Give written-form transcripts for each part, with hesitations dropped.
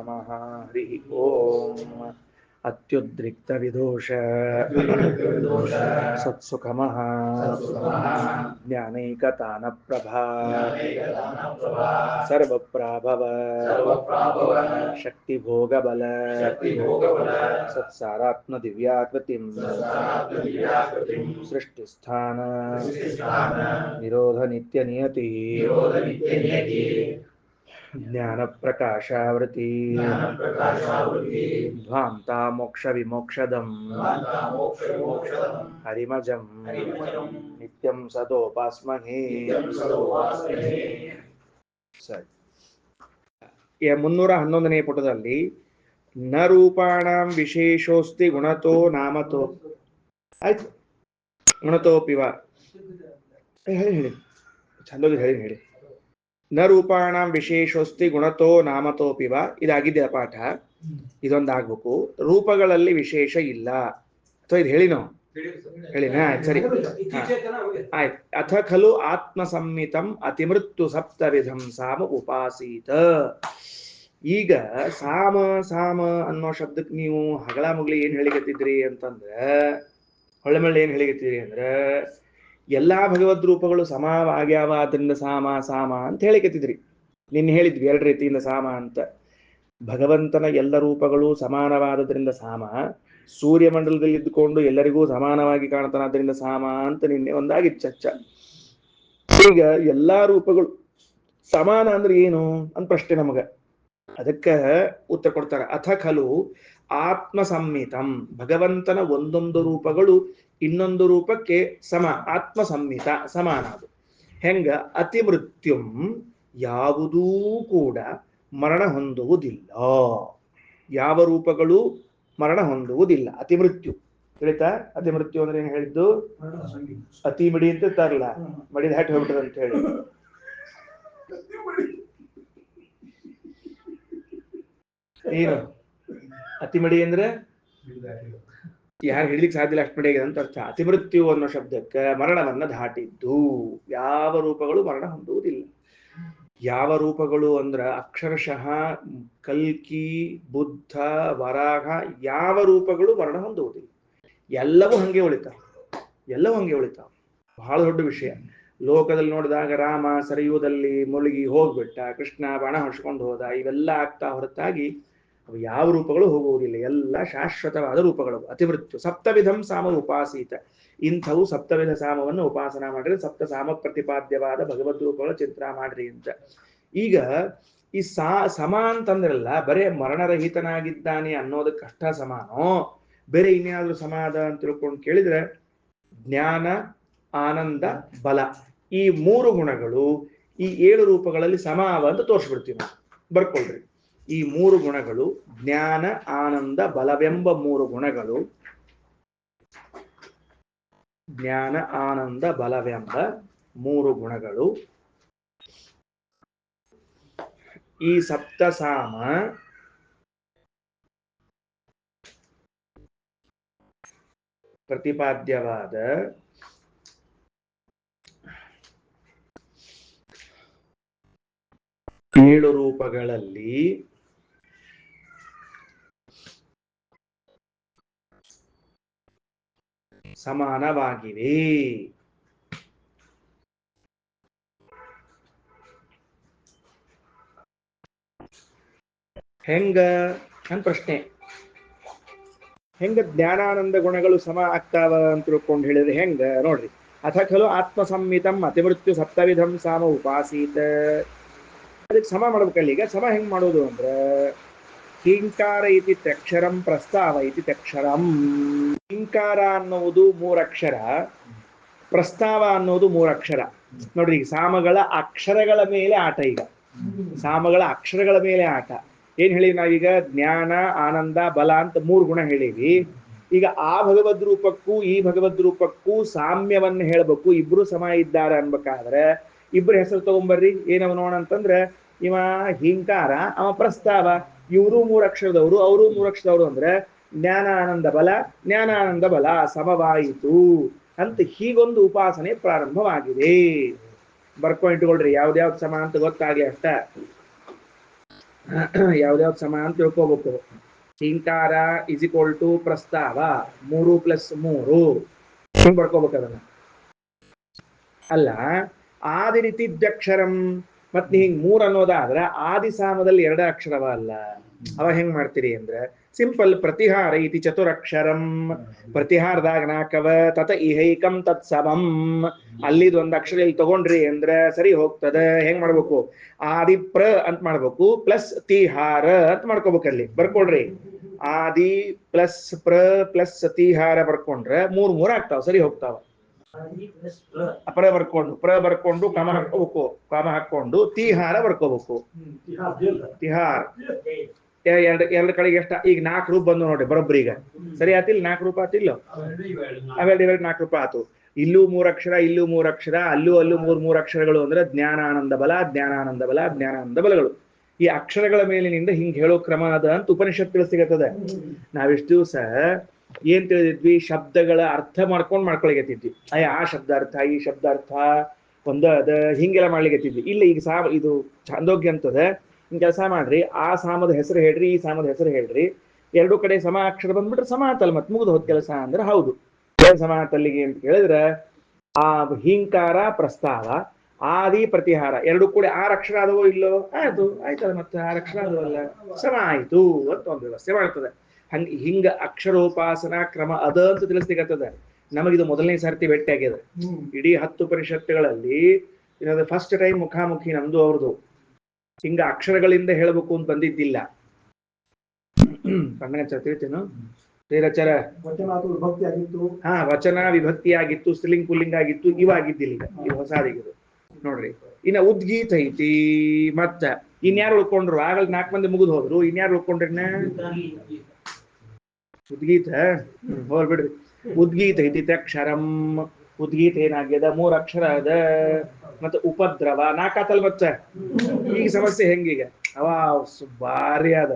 ನಮಃ ಹರಿ ಓಂ ಅತ್ಯುದ್ರಿಕ್ತ ವಿದೋಷ ಸತ್ಸುಖಮಃ ಜ್ಞಾನೈಕತಾನ ಪ್ರಭಾ ಸರ್ವಪ್ರಾಭವ ಶಕ್ತಿ ಭೋಗ ಬಲ ಸತ್ಸಾರಾತ್ಮ ದಿವ್ಯಾಕೃತಿಂ ಸೃಷ್ಟಿಸ್ಥಾನ ನಿರೋಧ ನಿತ್ಯ ನಿಯತಿ ಜ್ಞಾನ ಪ್ರಕಾಶಾವೃತಿ ಧ್ವಾಂತಾ ಮೋಕ್ಷ ವಿಮೋಕ್ಷದಂ ಹರಿಮಜಂ ನಿತ್ಯಂ ಸದೋಪಾಸ್ಮಹೇ. ಸರಿ, 311ನೇ ಪುಟದಲ್ಲಿ ನ ರೂಪಾಣಾಂ ವಿಶೇಷೋಸ್ತಿ ಗುಣತೋ ನಾಮತೋ. ಆಯ್ತು, ಗುಣತೋಪಿವ ಹೇಳಿ ಚಂದೋಗಿ ಹೇಳಿ. ನ ರೂಪಾಣಾಂ ವಿಶೇಷೋಸ್ತಿ ಗುಣತೋ ನಾಮತೋಪಿವ, ಇದಾಗಿದೆ ಪಾಠ. ಇದೊಂದಾಗ್ಬೇಕು. ರೂಪಗಳಲ್ಲಿ ವಿಶೇಷ ಇಲ್ಲ, ಅಥವಾ ಇದು ಹೇಳಿನೋ ಹೇಳಿನ? ಸರಿ, ಆಯ್ತು. ಅಥ ಖಲು ಆತ್ಮಸಂಹಿತಂ ಅತಿಮೃತ್ಯು ಸಪ್ತವಿಧಂ ಸಾಮ ಉಪಾಸೀತ. ಈಗ ಸಾಮ ಸಾಮ ಅನ್ನೋ ಶಬ್ದಕ್ಕೆ ನೀವು ಹಗಳ ಮುಗ್ಲಿ ಏನ್ ಹೇಳಿಕತ್ತಿದ್ರಿ ಅಂತಂದ್ರೆ, ಹೊಳ್ಳೆಮಳ್ಳಿ ಏನ್ ಹೇಳಿಕತ್ತಿದ್ರಿ ಅಂದ್ರೆ, ಎಲ್ಲಾ ಭಗವದ್ ರೂಪಗಳು ಸಮವಾಗ್ಯಾವ, ಅದರಿಂದ ಸಾಮ ಸಾಮ ಅಂತ ಹೇಳಿಕತ್ತಿದ್ರಿ. ನಿನ್ನೆ ಹೇಳಿದ್ವಿ 2 ರೀತಿಯಿಂದ ಸಾಮ ಅಂತ. ಭಗವಂತನ ಎಲ್ಲ ರೂಪಗಳು ಸಮಾನವಾದದ್ರಿಂದ ಸಾಮ, ಸೂರ್ಯಮಂಡಲದಲ್ಲಿ ಇದ್ದುಕೊಂಡು ಎಲ್ಲರಿಗೂ ಸಮಾನವಾಗಿ ಕಾಣ್ತಾನಾದ್ರಿಂದ ಸಾಮ ಅಂತ ನಿನ್ನೆ ಒಂದಾಗಿತ್ತು ಚರ್ಚೆ. ಈಗ ಎಲ್ಲಾ ರೂಪಗಳು ಸಮಾನ ಅಂದ್ರೆ ಏನು ಅಂತ ಪ್ರಶ್ನೆ ನಮಗ. ಅದಕ್ಕೆ ಉತ್ತರ ಕೊಡ್ತಾರ. ಅಥ ಖಲು ಆತ್ಮ ಸಂಹಿತಂ, ಭಗವಂತನ ಒಂದೊಂದು ರೂಪಗಳು ಇನ್ನೊಂದು ರೂಪಕ್ಕೆ ಸಮ, ಆತ್ಮ ಸಂಹಿತ ಸಮಾನ. ಅದು ಹೆಂಗ? ಅತಿ ಮೃತ್ಯುಂ, ಯಾವುದೂ ಕೂಡ ಮರಣ ಹೊಂದುವುದಿಲ್ಲ. ಯಾವ ರೂಪಗಳು ಮರಣ ಹೊಂದುವುದಿಲ್ಲ. ಅತಿ ಮೃತ್ಯು ತಿಳಿತಾ? ಅತಿ ಮೃತ್ಯು ಅಂದ್ರೆ ಏನ್ ಹೇಳಿದ್ದು? ಅತಿ ಮಡಿ ಅಂತ ಇರ್ತಾರಲ್ಲ, ಮಡಿದ ಹ್ಯಾಟ್ ಹೋಗ್ಬಿಟ್ಟದ ಅಂತ ಹೇಳಿ. ಏನು ಅತಿ ಮಡಿ ಅಂದ್ರೆ? ಯಾರು ಹಿಡಿಲಿಕ್ಕೆ ಸಾಧ್ಯ ಇಲ್ಲ, ಅಷ್ಟು ಮಡಿ ಆಗಿದೆ ಅಂತ ಅರ್ಥ. ಅತಿಮೃತ್ಯು ಅನ್ನೋ ಶಬ್ದಕ್ಕೆ ಮರಣವನ್ನ ದಾಟಿದ್ದು. ಯಾವ ರೂಪಗಳು ಮರಣ ಹೊಂದುವುದಿಲ್ಲ. ಯಾವ ರೂಪಗಳು ಅಂದ್ರ ಅಕ್ಷರಶಃ ಕಲ್ಕಿ, ಬುದ್ಧ, ವರಾಹ, ಯಾವ ರೂಪಗಳು ಮರಣ ಹೊಂದುವುದಿಲ್ಲ. ಎಲ್ಲವೂ ಹಂಗೆ ಉಳಿತಾವ, ಎಲ್ಲವೂ ಹಂಗೆ ಉಳಿತಾವ. ಬಹಳ ದೊಡ್ಡ ವಿಷಯ. ಲೋಕದಲ್ಲಿ ನೋಡಿದಾಗ ರಾಮ ಸರಿಯುವುದಲ್ಲಿ ಮುಳುಗಿ ಹೋಗ್ಬಿಟ್ಟ, ಕೃಷ್ಣ ಬಾಣ ಹೊಡ್ಸ್ಕೊಂಡು ಹೋದ, ಇವೆಲ್ಲ ಆಗ್ತಾ ಹೊರತಾಗಿ ಅವು ಯಾವ ರೂಪಗಳು ಹೋಗುವುದಿಲ್ಲ. ಎಲ್ಲ ಶಾಶ್ವತವಾದ ರೂಪಗಳು. ಅತಿಮೃತ್ಯು ಸಪ್ತವಿಧಂ ಸಾಮ ಉಪಾಸೀತ. ಇಂಥವು ಸಪ್ತವಿಧ ಸಾಮವನ್ನು ಉಪಾಸನ ಮಾಡಿದ್ರೆ, ಸಪ್ತ ಸಾಮ ಪ್ರತಿಪಾದ್ಯವಾದ ಭಗವದ್ ರೂಪಗಳ ಚಿಂತನ ಮಾಡ್ರಿ ಅಂತ. ಈಗ ಈ ಸಮ ಅಂತಂದ್ರಲ್ಲ, ಬರೇ ಮರಣರಹಿತನಾಗಿದ್ದಾನೆ ಅನ್ನೋದಕ್ಕಷ್ಟ ಸಮಾನೋ, ಬೇರೆ ಇನ್ಯಾದ್ರೂ ಸಮಾದ ಅಂತ ತಿಳ್ಕೊಂಡು ಕೇಳಿದ್ರೆ, ಜ್ಞಾನ, ಆನಂದ, ಬಲ, ಈ 3 ಗುಣಗಳು ಈ 7 ರೂಪಗಳಲ್ಲಿ ಸಮಾವ ಅಂತ ತೋರಿಸ್ಬಿಡ್ತೀವಿ ನಾವು. ಬರ್ಕೊಳ್ರಿ. ಈ 3 ಗುಣಗಳು, ಜ್ಞಾನ, ಆನಂದ, ಬಲವೆಂಬ 3 ಗುಣಗಳು, ಜ್ಞಾನ, ಆನಂದ, ಬಲವೆಂಬ 3 ಗುಣಗಳು ಈ ಸಪ್ತಸಾಮ ಪ್ರತಿಪಾದ್ಯವಾದ ಏಳು ರೂಪಗಳಲ್ಲಿ ಸಮಾನವಾಗಿವೆ. ಹೆಂಗ ಅಂತ ಪ್ರಶ್ನೆ. ಹೆಂಗ ಜ್ಞಾನಾನಂದ ಗುಣಗಳು ಸಮ ಆಗ್ತಾವ ಅಂತ ತಿಳ್ಕೊಂಡು ಹೇಳಿದ್ರೆ ಹೆಂಗ ನೋಡ್ರಿ. ಅಥ ಖಲು ಆತ್ಮ ಸಂಹಿತಂ ಅತಿಮೃತ್ಯು ಸಪ್ತವಿಧಂ ಸಾಮ ಉಪಾಸೀತ. ಅದಕ್ಕೆ ಸಮ ಮಾಡ್ಬೇಕಲ್ಲ. ಈಗ ಸಮ ಹೆಂಗ್ ಮಾಡೋದು ಅಂದ್ರೆ, ಹಿಂಕಾರ ಇತಿ ತ್ಯಕ್ಷರಂ ಪ್ರಸ್ತಾವ ಇತಿ ತ್ಯಕ್ಷರಂ. ಹಿಂಕಾರ ಅನ್ನುವುದು 3 ಅಕ್ಷರ, ಪ್ರಸ್ತಾವ ಅನ್ನೋದು 3 ಅಕ್ಷರ. ನೋಡ್ರಿ, ಈಗ ಸಾಮಗಳ ಅಕ್ಷರಗಳ ಮೇಲೆ ಆಟ. ಈಗ ಸಾಮಗಳ ಅಕ್ಷರಗಳ ಮೇಲೆ ಆಟ. ಏನ್ ಹೇಳಿವಿ ನಾವೀಗ? ಜ್ಞಾನ, ಆನಂದ, ಬಲ ಅಂತ 3 ಗುಣ ಹೇಳಿವಿ. ಈಗ ಆ ಭಗವದ್ ರೂಪಕ್ಕೂ ಈ ಭಗವದ್ ರೂಪಕ್ಕೂ ಸಾಮ್ಯವನ್ನ ಹೇಳ್ಬೇಕು. ಇಬ್ರು ಸಮ ಇದ್ದಾರೆ ಅನ್ಬೇಕಾದ್ರೆ ಇಬ್ರು ಹೆಸರು ತಗೊಂಬರ್ರಿ. ಏನವ ನೋಡ ಅಂತಂದ್ರೆ, ಇವ ಹಿಂಕಾರ, ಅವ ಪ್ರಸ್ತಾವ. ಇವರು 3 ಅಕ್ಷರದವರು, ಅವರು 3 ಅಕ್ಷರದವರು. ಅಂದ್ರೆ ಜ್ಞಾನ ಆನಂದ ಬಲ, ಜ್ಞಾನ ಆನಂದ ಬಲ ಸಮವಾಯಿತು ಅಂತ ಹೀಗೊಂದು ಉಪಾಸನೆ ಪ್ರಾರಂಭವಾಗಿದೆ. ಬರ್ಕೊಂಡು ಇಟ್ಕೊಳ್ರಿ, ಯಾವ್ದ್ಯಾವ್ದು ಸಮ ಅಂತ ಗೊತ್ತಾಗ್ಲಿ ಅಷ್ಟ. ಯಾವ್ದಾವ್ದು ಸಮ ಅಂತ ತಿಳ್ಕೋಬೇಕು. ಹಿಂಕಾರ ಇಸ್ ಈಕ್ವಲ್ ಟು ಪ್ರಸ್ತಾವ 3+3 ಹಿಂಗ್ ಬರ್ಕೋಬೇಕು ಅದನ್ನ. ಅಲ್ಲ ಆದಿ ರೀತಿ ದ್ಯಕ್ಷರಂ ಮತ್ ಹಿಂಗ್ 3 ಅನ್ನೋದಾದ್ರೆ ಆದಿ ಸಾಮದಲ್ಲಿ 2 ಅಕ್ಷರವ ಅಲ್ಲ. ಅವ ಹೆಂಗ್ ಮಾಡ್ತೀರಿ ಅಂದ್ರೆ ಸಿಂಪಲ್ ಪ್ರತಿಹಾರ ಇತಿ ಚತುರಕ್ಷರಂ ಪ್ರತಿಹಾರದಾಗ ನಾಕವ ತತ ಇಹೈಕಂ ತತ್ ಸಮಂ ಅಲ್ಲಿದ್ ಒಂದ್ ಅಕ್ಷರ ಇಲ್ಲಿ ತಗೊಂಡ್ರಿ ಅಂದ್ರೆ ಸರಿ ಹೋಗ್ತದೆ. ಹೆಂಗ್ ಮಾಡ್ಬೇಕು ಆದಿ ಪ್ರ ಅಂತ ಮಾಡ್ಬೇಕು ಪ್ಲಸ್ ತಿಹಾರ ಅಂತ ಮಾಡ್ಕೋಬೇಕು. ಅಲ್ಲಿ ಬರ್ಕೊಡ್ರಿ ಆದಿ ಪ್ಲಸ್ ಪ್ರ ಪ್ಲಸ್ ತಿಹಾರ ಬರ್ಕೊಂಡ್ರೆ 3 ಆಗ್ತಾವ, ಸರಿ ಹೋಗ್ತಾವ. ಅಪರ ಬರ್ಕೊಂಡು ಪ್ರ ಬರ್ಕೊಂಡು ಕಾಮ ಹಾಕೋಬೇಕು, ಕಾಮ ಹಾಕೊಂಡು ತಿಹಾರ ಬರ್ಕೋಬೇಕು. ತಿಹಾರ್ ಎರಡು ಕಡೆಗೆ ಎಷ್ಟ ಈಗ 4 ರೂಪ ಬಂದು ನೋಡ್ರಿ ಬರೋಬ್ರಿ. ಈಗ ಸರಿ ಆತಿಲ್ 4 ರೂಪ ಆತಿಲ್ಲ, ಅವೆರಡು 4 ರೂಪ ಆತು. ಇಲ್ಲೂ 3 ಅಕ್ಷರ, ಇಲ್ಲೂ 3 ಅಕ್ಷರ, ಅಲ್ಲೂ 3 ಅಕ್ಷರಗಳು ಅಂದ್ರೆ ಜ್ಞಾನಾನಂದ ಬಲ, ಜ್ಞಾನಾನಂದ ಬಲ, ಜ್ಞಾನಾನಂದ ಬಲಗಳು. ಈ ಅಕ್ಷರಗಳ ಮೇಲಿನಿಂದ ಹಿಂಗ್ ಹೇಳೋ ಕ್ರಮ ಅದ ಅಂತ ಉಪನಿಷತ್ತುಗಳು ಸಿಗತ್ತದೆ. ನಾವಿಷ್ಟು ದಿವಸ ಏನ್ ತಿಳಿದಿದ್ವಿ, ಶಬ್ದಗಳ ಅರ್ಥ ಮಾಡ್ಕೊಳಿಗತ್ತಿದ್ವಿ. ಆ ಶಬ್ದ ಅರ್ಥ ಈ ಶಬ್ದ ಅರ್ಥ ಒಂದ ಅದ ಹಿಂಗೆಲ್ಲ ಮಾಡ್ಲಿಕ್ಕತ್ತಿದ್ವಿ. ಇಲ್ಲ ಈಗ ಇದು ಛಾಂದೋಗ್ಯ ಅಂತದ. ಹಿಂಗ್ ಕೆಲಸ ಮಾಡ್ರಿ, ಆ ಸಾಮದ ಹೆಸರು ಹೇಳ್ರಿ, ಈ ಸಾಮದ ಹೆಸರು ಹೇಳ್ರಿ, ಎರಡು ಕಡೆ ಸಮ ಅಕ್ಷರ ಬಂದ್ಬಿಟ್ರೆ ಸಮ ಆತಲ್ ಮತ್ ಮುಗಿದು ಹೋದ್ ಕೆಲಸ ಅಂದ್ರೆ ಹೌದು. ಏನ್ ಸಮ ಆತಲ್ಲಿಗೆ ಅಂತ ಹೇಳಿದ್ರೆ ಆ ಹಿಂಕಾರ ಪ್ರಸ್ತಾವ ಆದಿ ಪ್ರತಿಹಾರ ಎರಡು ಕೂಡ 6 ಅಕ್ಷರ ಆದವೋ ಇಲ್ಲೋ ಆಯ್ತದ ಮತ್ತೆ 6 ಅಕ್ಷರ ಆದವಲ್ಲ ಸಮ ಆಯ್ತು ಅಂತ ಒಂದು ವ್ಯವಸ್ಥೆ ಮಾಡ್ತದೆ. ಹಿಂಗ ಅಕ್ಷರೋಪಾಸನಾ ಕ್ರಮ ಅದ ಅಂತ ತಿಳಿಸ್ಲಿಕ್ಕತ್ತದ. ನಮಗಿದು ಮೊದಲನೇ ಸರ್ತಿ ಭೇಟಿ ಆಗಿದೆ. ಇಡೀ 10 ಪರಿಷತ್ತುಗಳಲ್ಲಿ ಫಸ್ಟ್ ಟೈಮ್ ಮುಖಾಮುಖಿ ನಮ್ದು ಅವ್ರದ್ದು. ಹಿಂಗ ಅಕ್ಷರಗಳಿಂದ ಹೇಳಬೇಕು ಅಂತ ಬಂದಿದ್ದಿಲ್ಲ. ತಿಳಿತೇನು ಶ್ರೀರಚರ ವಚನ ವಿಭಕ್ತಿ ಆಗಿತ್ತು, ಸ್ತ್ರೀಲಿಂಗ್ ಪುಲ್ಲಿಂಗ್ ಆಗಿತ್ತು, ಇವಾಗಿದ್ದಿಲ್ಲ. ಈಗ ಇದು ಹೊಸಾದಿಗಿದು ನೋಡ್ರಿ. ಇನ್ನ ಉದ್ಗೀತ ಐತಿ, ಮತ್ತ ಇನ್ಯಾರು ಉಳ್ಕೊಂಡ್ರು? ಆಗಲ್ 4 ಮಂದಿ ಮುಗಿದು ಹೋದ್ರು, ಇನ್ಯಾರು ಉಳ್ಕೊಂಡ್ರಿ? ಉದ್ಗೀತ ಹೋಗ್ಬಿಡ್ರಿ. ಉದ್ಗೀತ ಐತಿ ತ್ಯಕ್ಷರಂ. ಉದ್ಗೀತ ಏನಾಗ್ಯದ 3 ಅಕ್ಷರ ಅದ. ಮತ್ತೆ ಉಪದ್ರವ 4 ಆತಲ್. ಮತ್ತೆ ಈಗ ಸಮಸ್ಯೆ ಹೆಂಗೀಗ ಅವ ಭಾರಿ ಅದ,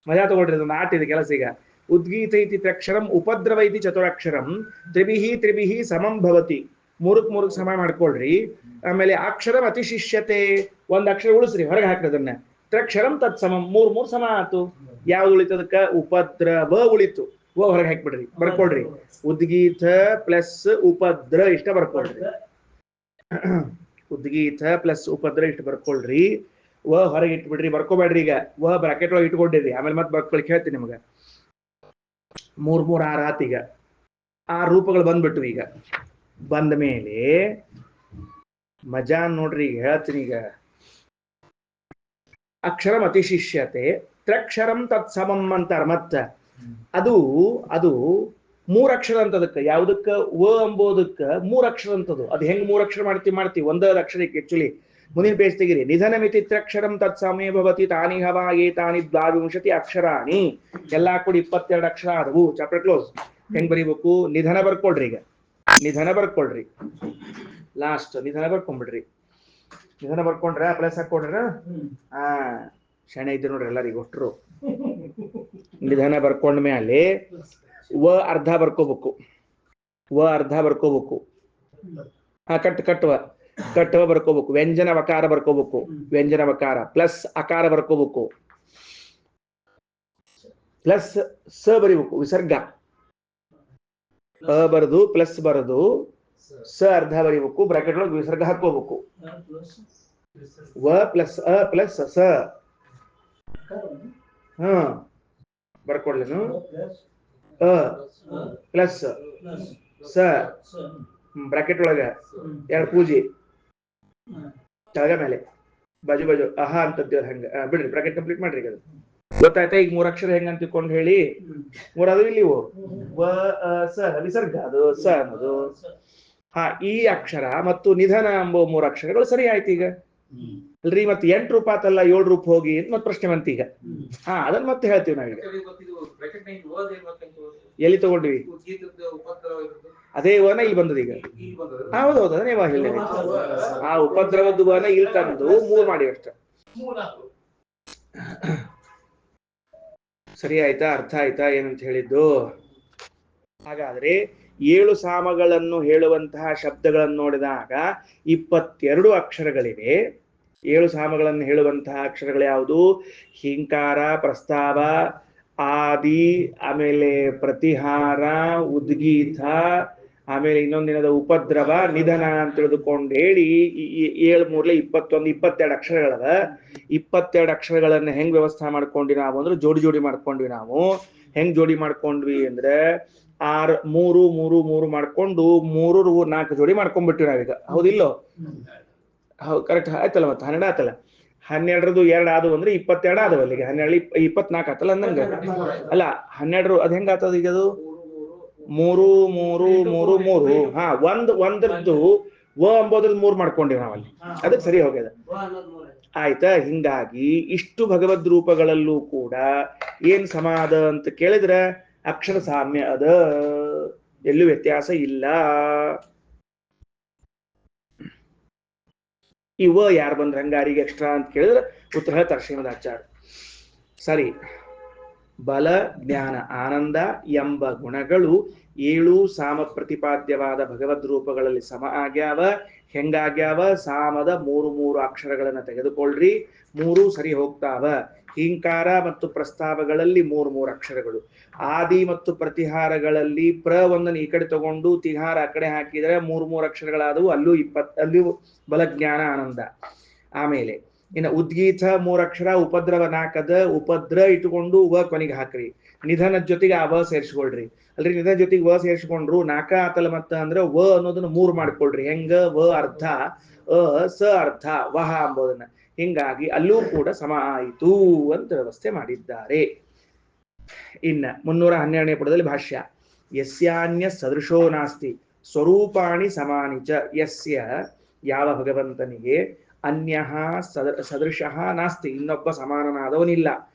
ಮಜಾ ತಗೊಳ್ರಿ. ಅದು ನಾಟಿದ ಕೆಲಸ. ಈಗ ಉದ್ಗೀತ ಐತಿ ತ್ಯಕ್ಷರಂ ಉಪದ್ರವ ಐತಿ ಚತುರಕ್ಷರಂ ತ್ರಿಭಿಹಿ ಸಮಂ ಭವತಿ. 3 ಸಮ ಮಾಡ್ಕೊಳ್ರಿ. ಆಮೇಲೆ ಅಕ್ಷರಂ ಅತಿಶಿಷ್ಯತೆ, ಒಂದ್ ಅಕ್ಷರ ಉಳಿಸ್ರಿ, ಹೊರಗೆ ಹಾಕ್ರದನ್ನ. ತ್ರಿಕ್ಷರಂ ತತ್ ಸಮಂ 3 ಸಮ ಆತು. ಯಾವ್ದು ಉಳಿತದಕ್ಕ? ಉಪದ್ರವ ಉಳಿತು. ಹೊರಗೆ ಹಾಕ್ಬಿಡ್ರಿ, ಬರ್ಕೊಳ್ರಿ. ಉದ್ಗೀತ ಪ್ಲಸ್ ಉಪದ್ರ ಇಷ್ಟ ಬರ್ಕೊಳ್ರಿ. ಉದ್ಗೀತ ಪ್ಲಸ್ ಉಪದ್ರ ಇಷ್ಟು ಬರ್ಕೊಳ್ರಿ. ಹೊರಗೆ ಇಟ್ಬಿಡ್ರಿ, ಬರ್ಕೋಬೇಡ್ರಿ. ಈಗ ಬ್ರಾಕೆಟ್ ಒಳಗೆ ಇಟ್ಕೊಂಡಿರಿ, ಆಮೇಲೆ ಮತ್ತೆ ಬರ್ಕೊಳಿಕ್ ಹೇಳ್ತೀನಿ ನಿಮ್ಗೆ. 3 3 6 ಆತ್. ಈಗ 6 ರೂಪಗಳು ಬಂದ್ಬಿಟ್ಟು ಈಗ ಬಂದ ಮೇಲೆ ಮಜಾ ನೋಡ್ರಿ. ಈಗ ಹೇಳ್ತೀನಿ. ಈಗ ಅಕ್ಷರಂ ಅತಿಶಿಷ್ಯತೆ ತ್ರಿಕ್ಷರಂ ತತ್ ಸಮಂ ಅಂತಾರ. ಮತ್ತ ಅದು 3 ಅಕ್ಷರ ಅಂತದಕ್ಕ. ಯಾವ್ದಕ್ಕ? ಅಂಬೋದಕ್ಕ 3 ಅಕ್ಷರ ಅಂತದು. ಅದು ಹೆಂಗ್ 3 ಅಕ್ಷರ ಮಾಡ್ತೀವಿ ಒಂದರ ಅಕ್ಷರಕ್ಕೆ. ಆಕ್ಚುಲಿ ಮುಂದಿನ ಪೇಜ್ ತೆಗಿರಿ. ನಿಧನಮಿತಿ ತ್ರಿಕ್ಷರಂ ತತ್ ಸಮೇ ಭವತಿ ತಾನಿ ಹವಾ ಏತಾನಿ 22 ಅಕ್ಷರಾಣಿ. ಎಲ್ಲಾ ಕೂಡಿ 22 ಅಕ್ಷರ ಆದವು. Chapter close. ಹೆಂಗ್ ಬರೀಬೇಕು? ನಿಧನ ಬರ್ಕೊಳ್ರಿ. ಈಗ ನಿಧನ ಬರ್ಕೊಳ್ರಿ. ಲಾಸ್ಟ್ ನಿಧನ ಬರ್ಕೊಂಡ್ಬಿಡ್ರಿ. ನಿಧನ ಬರ್ಕೊಂಡ್ರ ಪ್ಲಸ್ ಹಾಕೊಡ್ರ. ಶಣೆ ಇದ್ದ ನೋಡ್ರಿ ಎಲ್ಲರಿಗೂ ಒಟ್ರು. ನಿಧನ ಬರ್ಕೊಂಡ ಮೇಲೆ ಅರ್ಧ ಬರ್ಕೋಬೇಕು. ಅರ್ಧ ಬರ್ಕೋಬೇಕು. ಕಟ್ಟುವ ಬರ್ಕೋಬೇಕು. ವ್ಯಂಜನ ವಕಾರ ಬರ್ಕೋಬೇಕು. ವ್ಯಂಜನ ವಕಾರ ಪ್ಲಸ್ ಅಕಾರ ಬರ್ಕೋಬೇಕು. ಪ್ಲಸ್ ಸ ಬರಿಬೇಕು. ವಿಸರ್ಗ ಬರದು ಪ್ಲಸ್ ಬರದು ಸ ಅರ್ಧ ಬರಿಬೇಕು. ಬ್ರಾಕೆಟ್ ಒಳಗೆ ವಿಸರ್ಗ ಹಾಕೋಬೇಕು. ಪ್ಲಸ್ ಪ್ಲಸ್ ಸ ಬರ್ಕೊಡ್ಲೇನು? ಪ್ಲಸ್ ಸ ಬ್ರಾಕೆಟ್ ಒಳಗ 2 ಪೂಜೆ ಕೆಳಗ ಮೇಲೆ ಬಾಜು ಅಹ ಅಂತದ್ದು. ಹಂಗ ಬಿಡ್ರಿ, ಬ್ರಾಕೆಟ್ ಕಂಪ್ಲೀಟ್ ಮಾಡ್ರಿ. ಅದು ಗೊತ್ತಾಯ್ತಾ? ಈಗ 3 ಅಕ್ಷರ ಹೆಂಗ ಅಂತ ತಿಳ್ಕೊಂಡು ಹೇಳಿ. 3 ಅದು ಇಲ್ಲಿ ಸ ವಿಸರ್ಗ ಅದು ಸ ಅನ್ನೋದು. ಈ ಅಕ್ಷರ ಮತ್ತು ನಿಧನ ಎಂಬ 3 ಅಕ್ಷರಗಳು ಸರಿ ಆಯ್ತು. ಈಗ ಅಲ್ರಿ ಮತ್ತೆ 8 ರೂಪ ಆತಲ್ಲ, 7 ರೂಪ ಹೋಗಿ ಮತ್ತೆ ಪ್ರಶ್ನೆ ಬಂತ. ಈಗ ಅದನ್ನ ಮತ್ತೆ ಹೇಳ್ತೀವಿ ನಾವೀಗ. ಎಲ್ಲಿ ತಗೊಂಡ್ವಿ? ಅದೇ ವನ ಇಲ್ಲಿ ಬಂದದ. ಈಗ ಹೌದೌದು, ಅದನ್ನೇ ಹೇಳಿ. ಆ ಉಪದ್ರವದ್ದು ವನ ಇಲ್ಲಿ ತಂದು 3 ಮಾಡಿ ಅಷ್ಟ. ಸರಿ ಆಯ್ತಾ? ಅರ್ಥ ಆಯ್ತಾ ಏನಂತ ಹೇಳಿದ್ದು? ಹಾಗಾದ್ರೆ 7 ಸಾಮಗಳನ್ನು ಹೇಳುವಂತಹ ಶಬ್ದಗಳನ್ನು ನೋಡಿದಾಗ 22 ಅಕ್ಷರಗಳಿವೆ. 7 ಸಾಮಗಳನ್ನು ಹೇಳುವಂತಹ ಅಕ್ಷರಗಳು ಯಾವುದು? ಹಿಂಕಾರ, ಪ್ರಸ್ತಾವ, ಆದಿ, ಆಮೇಲೆ ಪ್ರತಿಹಾರ, ಉದ್ಗೀತ, ಆಮೇಲೆ ಇನ್ನೊಂದಿನದ ಉಪದ್ರವ, ನಿಧನ ಅಂತ ತಿಳಿದುಕೊಂಡು ಹೇಳಿ 7 ಮೂರ್ಲೆ 21 22 ಅಕ್ಷರಗಳವ. 22 ಅಕ್ಷರಗಳನ್ನ ಹೆಂಗ್ ವ್ಯವಸ್ಥೆ ಮಾಡ್ಕೊಂಡ್ವಿ ನಾವು ಅಂದ್ರೆ ಜೋಡಿ ಜೋಡಿ ಮಾಡ್ಕೊಂಡ್ವಿ ನಾವು. ಹೆಂಗ್ ಜೋಡಿ ಮಾಡ್ಕೊಂಡ್ವಿ ಅಂದ್ರೆ 6 3 3 3 ಮಾಡ್ಕೊಂಡು 3 4 ಜೋಡಿ ಮಾಡ್ಕೊಂಡ್ಬಿಟ್ಟಿವಿ ನಾವೀಗ. ಹೌದಿಲ್ಲೋ? ಹೌದು, ಕರೆಕ್ಟ್ ಆಯ್ತಲ್ಲ. ಮತ್ತೆ 12 ಆತಲ್ಲ. 12ರದು 2 ಆದವು ಅಂದ್ರೆ 22 ಆದವು ಅಲ್ಲಿಗೆ. 12 24 ಆತಲ್ಲ ಅಂದಂಗ. ಅಲ್ಲ 12 ಅದ್ ಹೆಂಗ ಆತದ ಈಗ? ಅದು 3 3 3 3. ಹಾ, ಒಂದ್ರದ್ದು ವ ಅಂಬೋದ್ರಲ್ಲಿ 3 ಮಾಡ್ಕೊಂಡಿವಿ ನಾವಲ್ಲಿ. ಅದಕ್ಕೆ ಸರಿ ಹೋಗ್ಯದ. ಆಯ್ತಾ? ಹಿಂಗಾಗಿ ಇಷ್ಟು ಭಗವದ್ ರೂಪಗಳಲ್ಲೂ ಕೂಡ ಏನ್ ಸಮಾದ ಅಂತ ಕೇಳಿದ್ರೆ ಅಕ್ಷರ ಸಾಮ್ಯ ಅದ, ಎಲ್ಲೂ ವ್ಯತ್ಯಾಸ ಇಲ್ಲ. ಇವ ಯಾರು ಬಂದ್ರ ಹಂಗಾರಿಗೆ ಎಕ್ಸ್ಟ್ರಾ ಅಂತ ಕೇಳಿದ್ರೆ ಉತ್ತರ ಹೇಳ್ತಾರೆ ಶ್ರೀಮದಾಚಾರ್ಯ. ಸರಿ, ಬಲ, ಜ್ಞಾನ, ಆನಂದ ಎಂಬ ಗುಣಗಳು 7 ಸಾಮ ಪ್ರತಿಪಾದ್ಯವಾದ ಭಗವದ್ ರೂಪಗಳಲ್ಲಿ ಸಮ ಆಗ್ಯಾವ. ಹೆಂಗಾಗ್ಯಾವ? ಸಾಮದ 3 ಅಕ್ಷರಗಳನ್ನ ತೆಗೆದುಕೊಳ್ಳ್ರಿ, 3 ಸರಿ ಹೋಗ್ತಾವ. ಹಿಂಕಾರ ಮತ್ತು ಪ್ರಸ್ತಾವಗಳಲ್ಲಿ 3 ಅಕ್ಷರಗಳು. ಆದಿ ಮತ್ತು ಪ್ರತಿಹಾರಗಳಲ್ಲಿ ಒಂದನ್ನು ಈ ಕಡೆ ತಗೊಂಡು ತಿಹಾರ ಆ ಕಡೆ ಹಾಕಿದ್ರೆ 3 ಅಕ್ಷರಗಳಾದವು. ಅಲ್ಲೂ ಬಲ, ಜ್ಞಾನ, ಆನಂದ. ಆಮೇಲೆ ಇನ್ನು ಉದ್ಗೀತ 3 ಅಕ್ಷರ, ಉಪದ್ರವ 4 ಉಪದ್ರ ಇಟ್ಟುಕೊಂಡು ವ ಕೊನೆಗೆ ಹಾಕ್ರಿ. ನಿಧನ ಜೊತೆಗೆ ಆ ವ ಸೇರಿಸ್ಕೊಳ್ರಿ. ಅಲ್ರಿ, ನಿಧನ ಜೊತೆಗೆ ವ ಸೇರಿಸ್ಕೊಂಡ್ರು 4 ಆತಲ ಮತ್ತ ಅಂದ್ರೆ ವ ಅನ್ನೋದನ್ನ 3 ಮಾಡ್ಕೊಳ್ರಿ. ಹೆಂಗ? ವ ಅರ್ಧ, ಸ ಅರ್ಧ, ವಹ ಅಂಬೋದನ್ನ. ಹಿಂಗಾಗಿ ಅಲ್ಲೂ ಕೂಡ ಸಮ ಆಯಿತು ಅಂತ ವ್ಯವಸ್ಥೆ ಮಾಡಿದ್ದಾರೆ. ಇನ್ನ 312ನೇ ಪುಟದಲ್ಲಿ ಭಾಷ್ಯ. ಯಸ್ಯಾನ್ಯ ಸದೃಶೋ ನಾಸ್ತಿ ಸ್ವರೂಪಾಣಿ ಸಮಾನಿಚ. ಯಸ್ಯ ಯಾವ ಭಗವಂತನಿಗೆ ಅನ್ಯ ಸದೃಶಃ ನಾಸ್ತಿ ಇನ್ನೊಬ್ಬ ಸಮಾನನಾದವನಿಲ್ಲ.